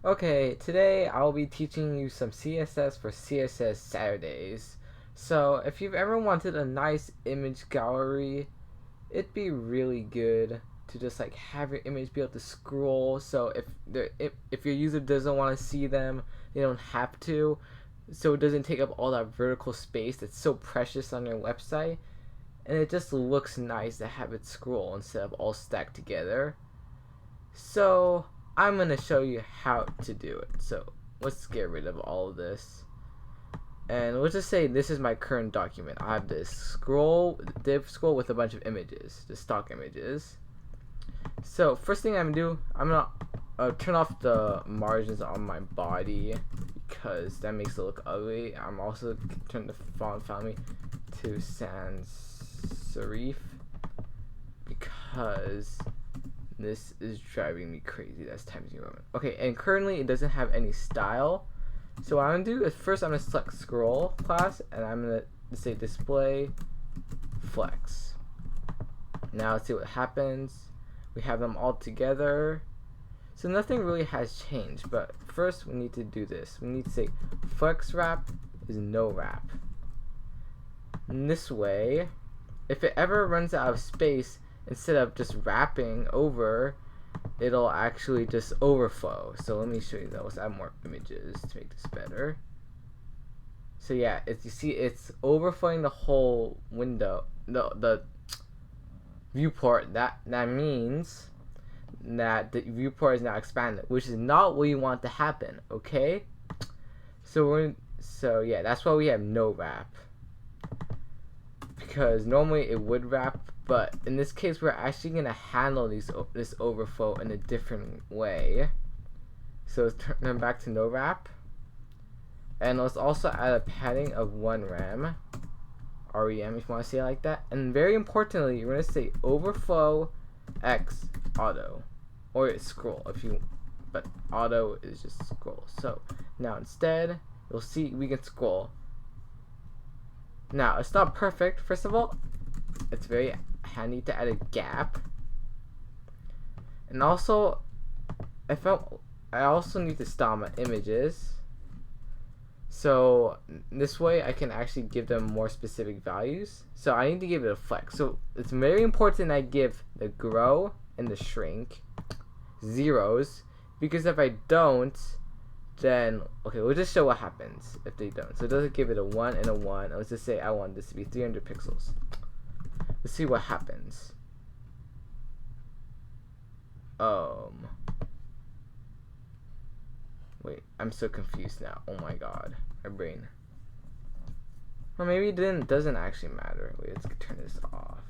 Okay, today I'll be teaching you some CSS for CSS Saturdays. So if you've ever wanted a nice image gallery, it'd be really good to just like have your image be able to scroll. So if your user doesn't want to see them, they don't have to. So it doesn't take up all that vertical space that's so precious on your website, and it just looks nice to have it scroll instead of all stacked together. So I'm going to show you how to do it. So let's get rid of all of this. And let's just say this is my current document. I have this div scroll with a bunch of images, the stock images. So first thing I'm going to do, I'm going to turn off the margins on my body because that makes it look ugly. I'm also turn the font family to sans serif because this is driving me crazy. That's Times New Roman. Okay, and currently it doesn't have any style. So what I'm gonna do is first I'm gonna select scroll class and I'm gonna say display flex. Now let's see what happens. We have them all together. So nothing really has changed, but first we need to do this. We need to say flex wrap is no wrap. And this way, if it ever runs out of space, instead of just wrapping over, it'll actually just overflow. So let me show you that. Let's add more images to make this better. So yeah, you see it's overflowing the whole window, the viewport. That means that the viewport is now expanded, which is not what you want to happen. Okay, so yeah, that's why we have no wrap, because normally it would wrap, but in this case we're actually going to handle this overflow in a different way. So let's turn back to no wrap, and let's also add a padding of 1 rem if you want to say it like that. And very importantly, you're going to say overflow x auto, or scroll if you, but auto is just scroll. So now instead you'll see we can scroll. Now, it's not perfect. First of all, it's very handy to add a gap. And also, I also need to style my images. So this way I can actually give them more specific values. So I need to give it a flex. So it's very important I give the grow and the shrink zeros, because if I don't, then okay, we'll just show what happens if they don't. So it doesn't give it a 1 and a 1. Let's just say I want this to be 300 pixels. Let's see what happens. Wait, I'm so confused now. Oh my god, my brain. Or maybe it doesn't actually matter. Wait, let's turn this off.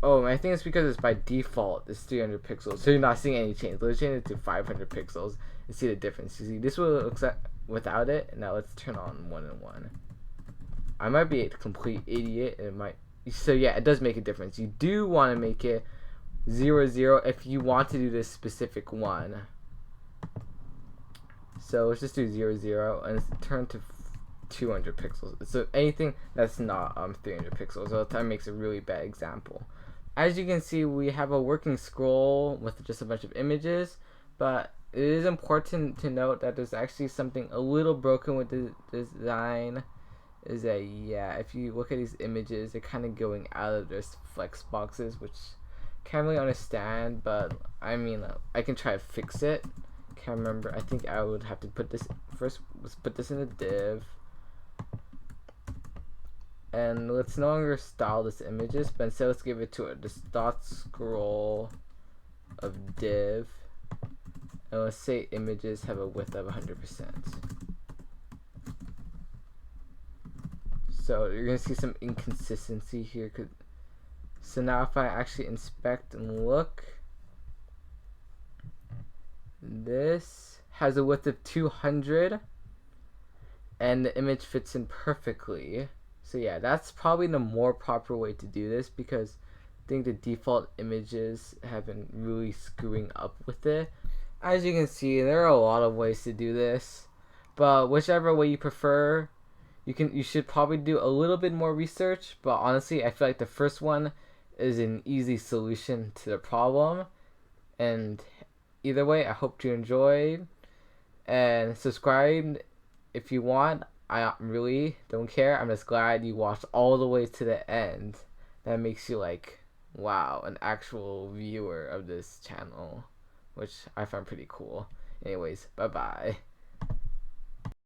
Oh, I think it's because it's by default it's 300 pixels, so you're not seeing any change. Let's change it to 500 pixels and see the difference. You see, this will look like without it. Now let's turn on 1 and 1. I might be a complete idiot, and it might. So yeah, it does make a difference. You do want to make it 0 0 if you want to do this specific one. So let's just do 0 0 and turn to 200 pixels. So anything that's not 300 pixels. So that makes a really bad example. As you can see, we have a working scroll with just a bunch of images, but it is important to note that there's actually something a little broken with the design. Is that, yeah, if you look at these images, they're kind of going out of their flex boxes, which can't really understand, but I mean, I can try to fix it. Can't remember. I think I would have to put this first. Let's put this in a div. And let's no longer style this images, but instead let's give it to this dot scroll of div, and let's say images have a width of 100%. So you're gonna see some inconsistency here. So now if I actually inspect and look, this has a width of 200, and the image fits in perfectly. So yeah, that's probably the more proper way to do this, because I think the default images have been really screwing up with it. As you can see, there are a lot of ways to do this, but whichever way you prefer, you should probably do a little bit more research. But honestly, I feel like the first one is an easy solution to the problem. And either way, I hope you enjoyed, and subscribe if you want. I really don't care. I'm just glad you watched all the way to the end. That makes you like, wow, an actual viewer of this channel, which I find pretty cool. Anyways, bye bye.